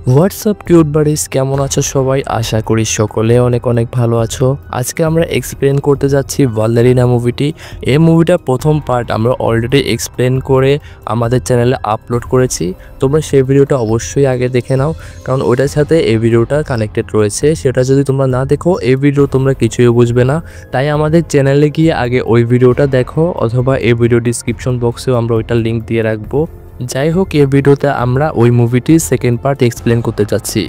WhatsApp cute buddies, কেমন আছো সবাই? আশা করি সকলে অনেক অনেক ভালো আছো। আজকে আমরা এক্সপ্লেন করতে যাচ্ছি ভালেরিনা মুভিটি। এই মুভিটা প্রথম পার্ট আমরা অলরেডি এক্সপ্লেন করে আমাদের চ্যানেলে আপলোড করেছি। তোমরা সেই ভিডিওটা অবশ্যই আগে দেখে নাও, কারণ ওইটার সাথে এই ভিডিওটা কানেক্টেড রয়েছে। সেটা যদি তোমরা না দেখো এই ভিডিও তোমরা কিছুই বুঝবে না। তাই আমাদের চ্যানেলে গিয়ে আগে ওই ভিডিওটা দেখো, অথবা এই ভিডিও ডিসক্রিপশন বক্সেও আমরা ওইটার লিঙ্ক দিয়ে রাখবো। যাই হোক, এই ভিডিওতে আমরা ওই মুভিটির সেকেন্ড পার্ট এক্সপ্লেন করতে যাচ্ছি।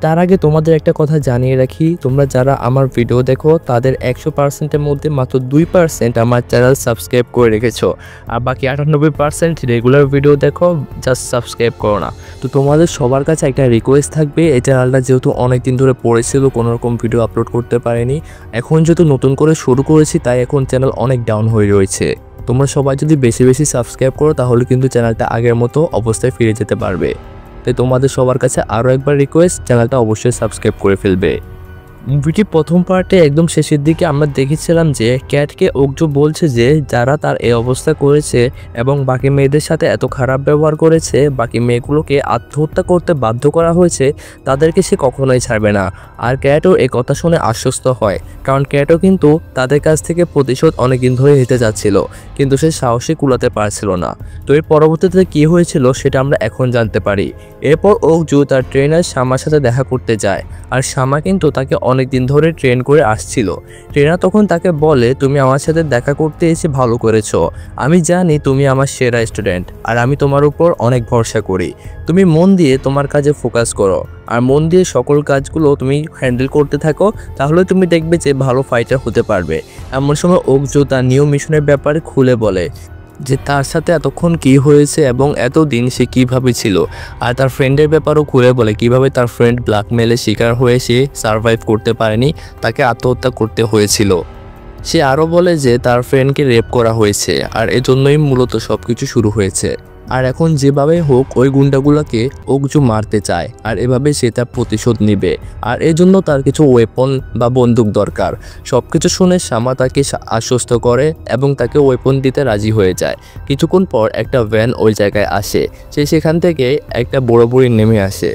তার আগে তোমাদের একটা কথা জানিয়ে রাখি, তোমরা যারা আমার ভিডিও দেখো তাদের 100%-এর মধ্যে মাত্র 2% আমার চ্যানেল সাবস্ক্রাইব করে রেখেছো, আর বাকি 98% রেগুলার ভিডিও দেখো, জাস্ট সাবস্ক্রাইব করো না। তো তোমাদের সবার কাছে একটা রিকোয়েস্ট থাকবে, এই চ্যানেলটা যেহেতু অনেক দিন ধরে পড়েছিল, কোনোরকম ভিডিও আপলোড করতে পারেনি, এখন যেহেতু নতুন করে শুরু করেছি তাই এখন চ্যানেল অনেক ডাউন হয়ে রয়েছে। তোমরা সবাই যদি বেশি বেশি সাবস্ক্রাইব করো তাহলে কিন্তু চ্যানেলটা আগের মতো অবস্থায় ফিরে যেতে পারবে। তাই তোমাদের সবার কাছে আরও একবার রিকোয়েস্ট, চ্যানেলটা অবশ্যই সাবস্ক্রাইব করে ফেলবে। মুভিটি প্রথম পার্টে একদম শেষের দিকে আমরা দেখেছিলাম যে ক্যাটকে অগ্জু বলছে যে যারা তার এই অবস্থা করেছে এবং বাকি মেয়েদের সাথে এত খারাপ ব্যবহার করেছে, বাকি মেয়েগুলোকে আত্মহত্যা করতে বাধ্য করা হয়েছে, তাদেরকে সে কখনোই ছাড়বে না। আর ক্যাটও এই কথা শুনে আশ্বস্ত হয়, কারণ ক্যাটও কিন্তু তাদের কাছ থেকে প্রতিশোধ অনেকদিন ধরে নিতে যাচ্ছিল, কিন্তু সে সাহসে কুলাতে পারছিল না। তো এর পরবর্তীতে কী হয়েছিল সেটা আমরা এখন জানতে পারি। এরপর অগ্জু তার ট্রেনার শামার সাথে দেখা করতে যায়, আর শামা কিন্তু তাকে অনেক দিন ধরে ট্রেন করে আসছিল। ট্রেনার তখন তাকে বলে, তুমি আমার সাথে দেখা করতে এসে ভালো করেছো, আমি জানি তুমি আমার সেরা স্টুডেন্ট আর আমি তোমার উপর অনেক ভরসা করি। তুমি মন দিয়ে তোমার কাজে ফোকাস করো আর মন দিয়ে সকল কাজগুলো তুমি হ্যান্ডেল করতে থাকো, তাহলে তুমি দেখবে যে ভালো ফাইটার হতে পারবে। এমন সময় অগ্জু তার নিউ মিশনের ব্যাপারে খুলে বলে যে তার সাথে এতক্ষণ কি হয়েছে এবং এতদিন সে কিভাবে ছিল, আর তার ফ্রেন্ডের ব্যাপারেও খুলে বলে কিভাবে তার ফ্রেন্ড ব্ল্যাকমেলের শিকার হয়ে সে সারভাইভ করতে পারেনি, তাকে আত্মহত্যা করতে হয়েছিল। সে আরও বলে যে তার ফ্রেন্ডকে রেপ করা হয়েছে আর এজন্যই মূলত সব কিছু শুরু হয়েছে। আর এখন যেভাবে হোক ওই গুন্ডাগুলোকে অগ্জু মারতে চায়, আর এভাবে সে তার প্রতিশোধ নেবে, আর এজন্য তার কিছু ওয়েপন বা বন্দুক দরকার। সব কিছু শুনে শামা তাকে আশ্বস্ত করে এবং তাকে ওয়েপন দিতে রাজি হয়ে যায়। কিছুক্ষণ পর একটা ভ্যান ওই জায়গায় আসে, সে সেখান থেকে একটা বড় বুড়ি নেমে আসে।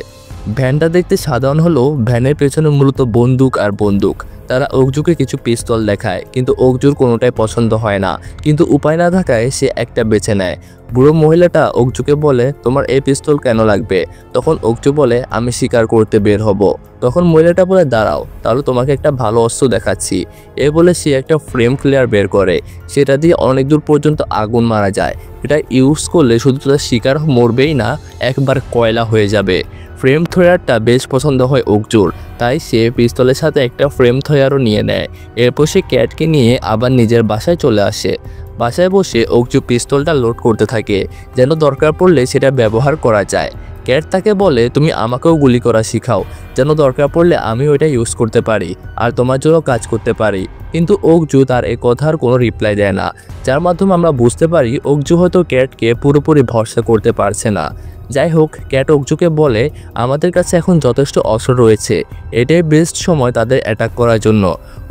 ভ্যানটা দেখতে সাধারণ হলেও ভ্যানের পেছনে মূলত বন্দুক আর বন্দুক। তারা অগ্জুকে কিছু পিস্তল দেখায়, কিন্তু অগ্জুর কোনোটাই পছন্দ হয় না, কিন্তু উপায় না থাকায় সে একটা বেছে নেয়। বুড়ো মহিলাটা অগ্জুকে বলে, তোমার এই পিস্তল কেন লাগবে? তখন অগ্জু বলে, আমি শিকার করতে বের হব। তখন মহিলাটা বলে, দাঁড়াও, তাহলে তোমাকে একটা ভালো অস্ত্র দেখাচ্ছি। এ বলে সে একটা ফ্লেম ক্লিয়ার বের করে, সেটা দিয়ে অনেক দূর পর্যন্ত আগুন মারা যায়। এটা ইউজ করলে শুধু তার শিকার মরবেই না, একবার কয়লা হয়ে যাবে। ফ্রেম থ্রোয়ারটা বেশ পছন্দ হয় অগ্জুর, তাই সে পিস্তলের সাথে একটা ফ্রেম থ্রোয়ারও নিয়ে নেয়। এরপর সে ক্যাটকে নিয়ে আবার নিজের বাসায় চলে আসে। বাসায় বসে অগ্জু পিস্তলটা লোড করতে থাকে, যেন দরকার পড়লে সেটা ব্যবহার করা যায়। ক্যাট তাকে বলে, তুমি আমাকেও গুলি করা শিখাও, যেন দরকার পড়লে আমি ওইটা ইউজ করতে পারি আর তোমার জন্য কাজ করতে পারি। কিন্তু অগ্জু তার এই কথার কোনো রিপ্লাই দেয় না, যার মাধ্যমে আমরা বুঝতে পারি অগ্জু হয়তো ক্যাটকে পুরোপুরি ভরসা করতে পারছে না। যাই হোক, ক্যাট অগ্জুকে বলে, আমাদের কাছে এখন যথেষ্ট অস্ত্র রয়েছে, এটাই বেস্ট সময় তাদের অ্যাটাক করার জন্য।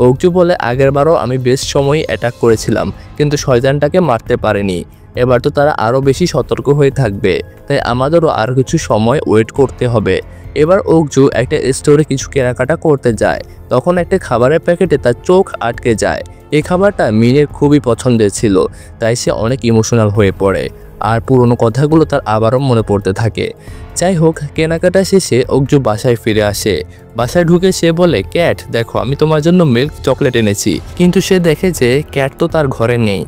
অগ্জু বলে, আগেরবারও আমি বেস্ট সময়ই অ্যাটাক করেছিলাম, কিন্তু শয়তানটাকে মারতে পারিনি। এবার তো তারা আরও বেশি সতর্ক হয়ে থাকবে, তাই আমাদেরও আরও কিছু সময় ওয়েট করতে হবে। এবার অগ্জু একটা স্টোরে কিছু কেনাকাটা করতে যায়, তখন একটা খাবারের প্যাকেটে তার চোখ আটকে যায়। এই খাবারটা মিনের খুবই পছন্দের ছিল, তাই সে অনেক ইমোশনাল হয়ে পড়ে, আর পুরনো কথাগুলো তার আবারও মনে পড়তে থাকে। যাই হোক, কেনাকাটা শেষে অগ্জু বাসায় ফিরে আসে। বাসায় ঢুকে সে বলে, ক্যাট দেখো, আমি তোমার জন্য মিল্ক চকলেট এনেছি। কিন্তু সে দেখে যে ক্যাট তো তার ঘরে নেই।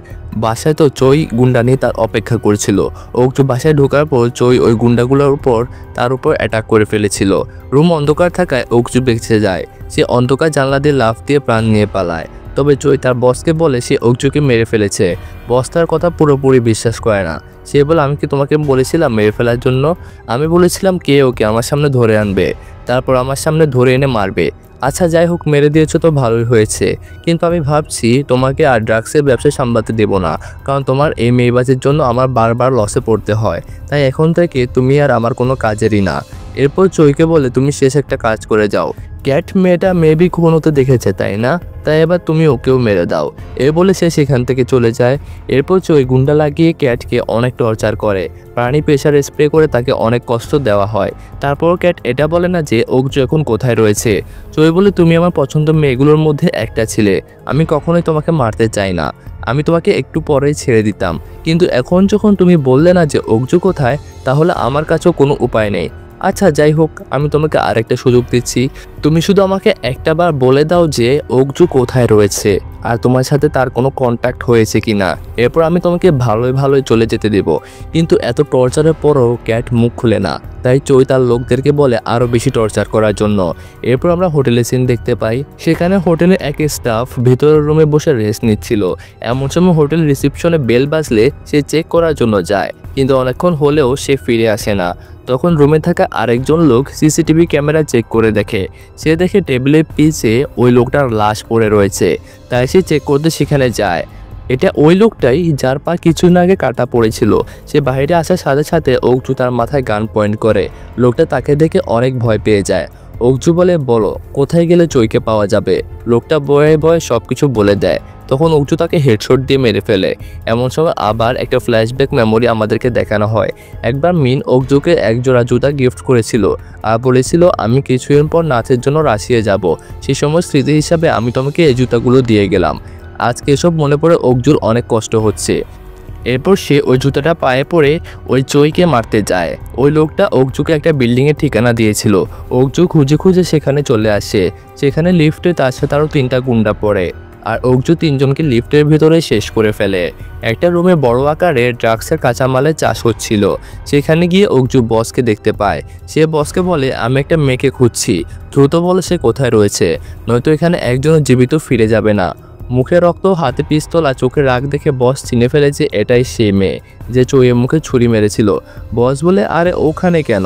বাসায় তো চই গুন্ডানি তার অপেক্ষা করছিল। অগ্জু বাসায় ঢোকার পর চই ওই গুন্ডাগুলোর উপর তার উপর অ্যাটাক করে ফেলেছিল। রুম অন্ধকার থাকায় অগ্জু বেঁচে যায়। সে অন্ধকার জানলা দিয়ে লাফ দিয়ে প্রাণ নিয়ে পালায়। তবে চই তার বসকে বলে সে অগ্জুকে মেরে ফেলেছে। বস তার কথা পুরোপুরি বিশ্বাস করে না। সে বলে, আমি কি তোমাকে বলেছিলাম মেরে ফেলার জন্য? আমি বলেছিলাম কে ওকে আমার সামনে ধরে আনবে, তারপর আমার সামনে ধরে এনে মারবে। আচ্ছা যাই হোক, মেরে দিয়েছো তো ভালোই হয়েছে, কিন্তু আমি ভাবছি তোমাকে আর ড্রাগসের ব্যবসা সামলাতে দেব না, কারণ তোমার এই মেয়েবাজের জন্য আমার বারবার লসে পড়তে হয়। তাই এখন থেকে তুমি আর আমার কোনো কাজেরই না। এরপর চইকে বলে, তুমি শেষ একটা কাজ করে যাও, ক্যাট মেয়েটা মেবি কোনোতে দেখেছে তাই না, তাই এবার তুমি ওকেও মেরে দাও। এ বলে সে সেখান থেকে চলে যায়। এরপর চই গুন্ডা লাগিয়ে ক্যাটকে অনেক টর্চার করে, প্রাণী প্রেশার স্প্রে করে তাকে অনেক কষ্ট দেওয়া হয়। তারপর ক্যাট এটা বলে না যে অগ্জু এখন কোথায় রয়েছে। চই বলে তুমি আমার পছন্দের মেয়েগুলোর মধ্যে একটা ছিলে, আমি কখনোই তোমাকে মারতে চাই না, আমি তোমাকে একটু পরেই ছেড়ে দিতাম, কিন্তু এখন যখন তুমি বললে না যে অগ্জু কোথায়, তাহলে আমার কাছেও কোনো উপায় নেই। আচ্ছা যাই হোক, আমি তোমাকে আরেকটা সুযোগ দিচ্ছি, তুমি শুধু আমাকে একটা বার বলে দাও যে অগ্জু কোথায় রয়েছে আর তোমার সাথে তার কোনো কন্ট্যাক্ট হয়েছে কিনা, এরপর আমি তোমাকে ভালোই ভালোই চলে যেতে দেব। কিন্তু এত টর্চারের পরও ক্যাট মুখ খুলে না, তাই চই তার লোকদেরকে বলে আরও বেশি টর্চার করার জন্য। এরপর আমরা হোটেলের সিন দেখতে পাই, সেখানে হোটেলের এক স্টাফ ভেতরের রুমে বসে রেস্ট নিচ্ছিল। এমন সময় হোটেল রিসেপশনে বেল বাজলে সে চেক করার জন্য যায়, কিন্তু অনেকক্ষণ হলেও সে ফিরে আসে না। তখন রুমে থাকা আরেকজন লোক সিসিটিভি ক্যামেরা চেক করে দেখে, সে দেখে টেবিলের পিছে ওই লোকটার লাশ পড়ে রয়েছে, তাই সে চেক করতে সেখানে যায়। এটা ওই লোকটাই যার পা কিছুদিন আগে কাটা পড়েছিল। সে বাইরে আসার সাথে সাথে অগ্জু তার মাথায় গান পয়েন্ট করে, লোকটা তাকে দেখে অনেক ভয় পেয়ে যায়। অগ্জু বলে বলো কোথায় গেলে চইকে পাওয়া যাবে। লোকটা বয়ে বয়ে সবকিছু বলে দেয়। তখন অগ্জু তাকে হেডশট দিয়ে মেরে ফেলে। এমন সময় আবার একটা ফ্ল্যাশব্যাক মেমোরি আমাদেরকে দেখানো হয়। একবার মিন অগ্জুকে একজোড়া জুতা গিফট করেছিল আর বলেছিল আমি কিছুদিন পর নাচের জন্য রাশিয়া যাব, সেই সময় স্মৃতি হিসাবে আমি তোমাকে এই জুতাগুলো দিয়ে গেলাম। আজকে এসব মনে পড়ে অগ্জুর অনেক কষ্ট হচ্ছে। এরপর সে ওই জুতাটা পায়ে পড়ে ওই চইকে মারতে যায়। ওই লোকটা অগ্জুকে একটা বিল্ডিংয়ের ঠিকানা দিয়েছিল। অগ্জু খুঁজে খুঁজে সেখানে চলে আসে। সেখানে লিফটে তার সাথে আরও 3টা গুন্ডা পড়ে আর অগ্জু 3জনকে লিফটের ভিতরে শেষ করে ফেলে। একটা রুমে বড় আকারে ড্রাগসের কাঁচামালের চাষ হচ্ছিল। সেখানে গিয়ে অগ্জু বসকে দেখতে পায়। সে বসকে বলে আমি একটা মেয়েকে খুঁজছি, দ্রুত বলে সে কোথায় রয়েছে, নয়তো এখানে একজনও জীবিত ফিরে যাবে না। মুখে রক্ত, হাতে পিস্তল আর চোখে রাগ দেখে বস চিনে ফেলে যে এটাই সে মেয়ে যে চইয়ের মুখে ছুরি মেরেছিল। বস বলে আরে ওখানে কেন,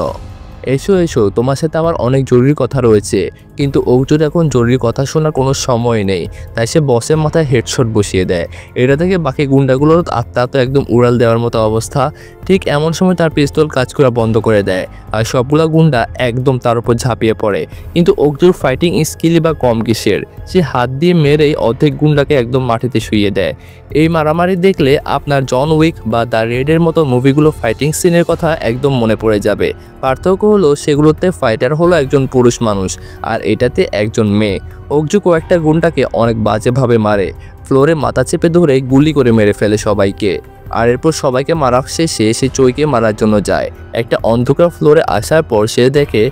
এসো এসো, তোমার সাথে আমার অনেক জরুরি কথা রয়েছে। কিন্তু অগ্জুর এখন জরুরি কথা শোনার কোনো সময় নেই, তাই সে বসের মাথায় হেডশট বসিয়ে দেয়। এটা থেকে বাকি গুন্ডাগুলোর আত্মা তো একদম উড়াল দেওয়ার মতো অবস্থা। ঠিক এমন সময় তার পিস্তল কাজ করা বন্ধ করে দেয় আর সবগুলা গুন্ডা একদম তার উপর ঝাঁপিয়ে পড়ে। কিন্তু অগ্জুর ফাইটিং স্কিল বা কম কিসের, সে হাত দিয়ে মেরেই অর্ধেক গুন্ডাকে একদম মাটিতে শুইয়ে দেয়। এই মারামারি দেখলে আপনার জন উইক বা দ্য রেডের মতো মুভিগুলো ফাইটিং সিনের কথা একদম মনে পড়ে যাবে। পার্থক্য হলো সেগুলোতে ফাইটার হলো একজন পুরুষ মানুষ আর এটাতে একজন মেয়ে। অগ্জু কয়েকটা গুন্ডাকে অনেক বাজেভাবে মারে, ফ্লোরে মাথা চেপে ধরে গুলি করে মেরে ফেলে সবাইকে। আর এরপর সবাইকে মারা শেষে সে চইকে মারার জন্য যায়। একটা অন্ধকার ফ্লোরে আসার পর সে দেখে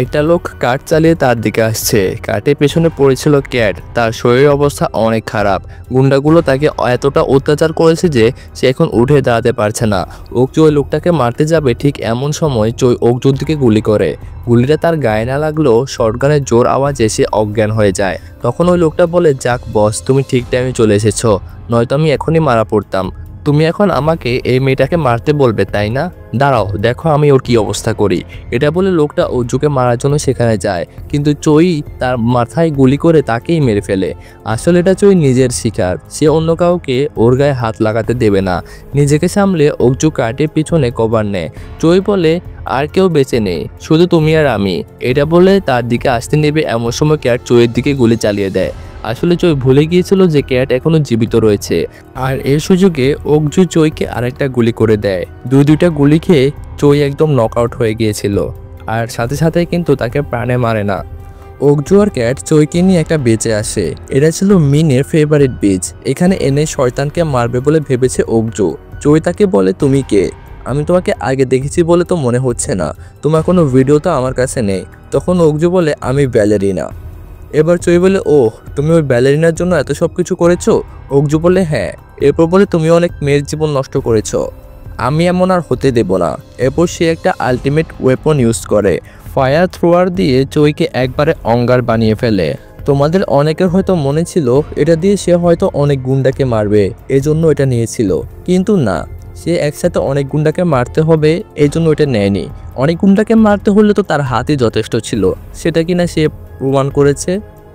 একটা লোক কাঠ চালিয়ে তার দিকে আসছে। কাঠের পেছনে পড়েছিল ক্যাট, তার শরীরের অবস্থা অনেক খারাপ। গুন্ডাগুলো তাকে এতটা অত্যাচার করেছে যে সে এখন উঠে দাঁড়াতে পারছে না। অগ্জু ওই লোকটাকে মারতে যাবে, ঠিক এমন সময় চই অগ্জুর দিকে গুলি করে। গুলিটা তার গায়ে না লাগলেও শটগানের জোর আওয়াজে সে অজ্ঞান হয়ে যায়। তখন ওই লোকটা বলে যাক বস, তুমি ঠিক টাইমে চলে এসেছো, নয়তো আমি এখনই মারা পড়তাম। তুমি এখন আমাকে এই মেয়েটাকে মারতে বলবে তাই না, দাঁড়াও দেখো আমি ওর কি অবস্থা করি। এটা বলে লোকটা অর্জুকে মারার জন্য সেখানে যায়, কিন্তু চই তার মাথায় গুলি করে তাকেই মেরে ফেলে। আসলে এটা চই নিজের শিকার, সে অন্য কাউকে ওর গায়ে হাত লাগাতে দেবে না। নিজেকে সামলে অর্জু কাটের পিছনে কভার নেয়। চই বলে আর কেউ বেঁচে নেই, শুধু তুমি আর আমি। এটা বলে তার দিকে আসতে নেবে এমন সময় ক্যাট চইয়ের দিকে গুলি চালিয়ে দেয়। আসলে চই ভুলে গিয়েছিল যে ক্যাট এখনো জীবিত রয়েছে, আর এর সুযোগে অগ্জু চইকে আরেকটা গুলি করে দেয়। দুইটা গুলি খেয়ে চই একদম নকআউট হয়ে গিয়েছিল, আর সাথে সাথে কিন্তু তাকে প্রাণে মারে না। অগ্জু আর ক্যাট চইকে নিয়ে একটা বেঁচে আসে। এটা ছিল মিনের ফেভারিট বীজ। এখানে এনে শয়তানকে মারবে বলে ভেবেছে অগ্জু। চই তাকে বলে তুমি কে, আমি তোমাকে আগে দেখেছি বলে তো মনে হচ্ছে না, তোমার কোনো ভিডিও তো আমার কাছে নেই। তখন অগ্জু বলে আমি ব্যালেরিনা। এবার চই বলে ওহ, তুমি ওই ব্যালেরিনার জন্য এত সব কিছু করেছো? অগ্জু বলে হ্যাঁ। এরপর বলে তুমি অনেক মেয়ের জীবন নষ্ট করেছো, আমি এমন আর হতে দেব না। এরপর সে একটা আলটিমেট ওয়েপন ইউজ করে, ফায়ার থ্রোয়ার দিয়ে চইকে একবারে অঙ্গার বানিয়ে ফেলে। তোমাদের অনেকের হয়তো মনে ছিল এটা দিয়ে সে হয়তো অনেক গুন্ডাকে মারবে, এজন্য এটা নিয়েছিল, কিন্তু না, সে একসাথে অনেক গুন্ডাকে মারতে হবে এই জন্য এটা নেয়নি। অনেক গুন্ডাকে মারতে হলে তো তার হাতই যথেষ্ট ছিল, সেটা কিনা সে প্রমাণ করেছে।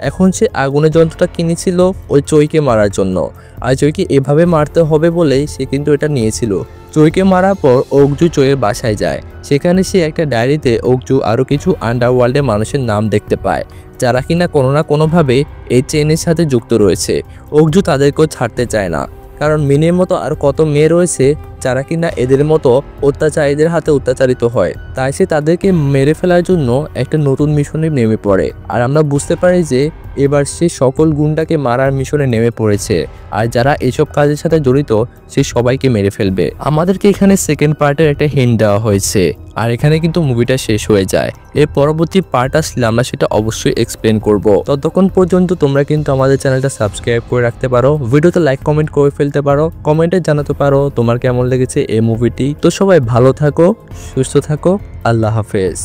এখন সে আগুনের যন্ত্রটা কিনেছিল ওই চইকে মারার জন্য, আর চইকে এভাবে মারতে হবে বলেই সে কিন্তু এটা নিয়েছিল। চইকে মারার পর অকজু চইয়ের বাসায় যায়। সেখানে সে একটা ডায়েরিতে অকজু আরও কিছু আন্ডারওয়ার্ল্ডে মানুষের নাম দেখতে পায়, যারা কিনা কোনো না কোনোভাবে এই চেইনের সাথে যুক্ত রয়েছে। অকজু তাদেরকেও ছাড়তে চায় না, কারণ মিনের মতো আর কত মেয়ে রয়েছে যারা কিনা এদের মতো অত্যাচারীদের হাতে অত্যাচারিত হয়। তাই সে তাদেরকে মেরে ফেলার জন্য একটা নতুন মিশনে নেমে পড়ে। আর আমরা বুঝতে পারি যে এবার সে সকল গুন্ডাকে মারার মিশনে নেমে পড়েছে, আর যারা এসব কাজের সাথে জড়িত সে সবাইকে মেরে ফেলবে। আমাদেরকে এখানে সেকেন্ড পার্টের একটা হিন্ট দেওয়া হয়েছে, আর এখানে কিন্তু মুভিটা শেষ হয়ে যায়। এর পরবর্তী পার্ট আসলে আমরা সেটা অবশ্যই এক্সপ্লেন করব। ততক্ষণ পর্যন্ত তোমরা কিন্তু আমাদের চ্যানেলটা সাবস্ক্রাইব করে রাখতে পারো, ভিডিওতে লাইক কমেন্ট করে ফেলতে পারো, কমেন্টে জানাতে পারো তোমার কেমন লেগেছে এই মুভিটি। তো সবাই ভালো থাকো, সুস্থ থাকো, আল্লাহ হাফেজ।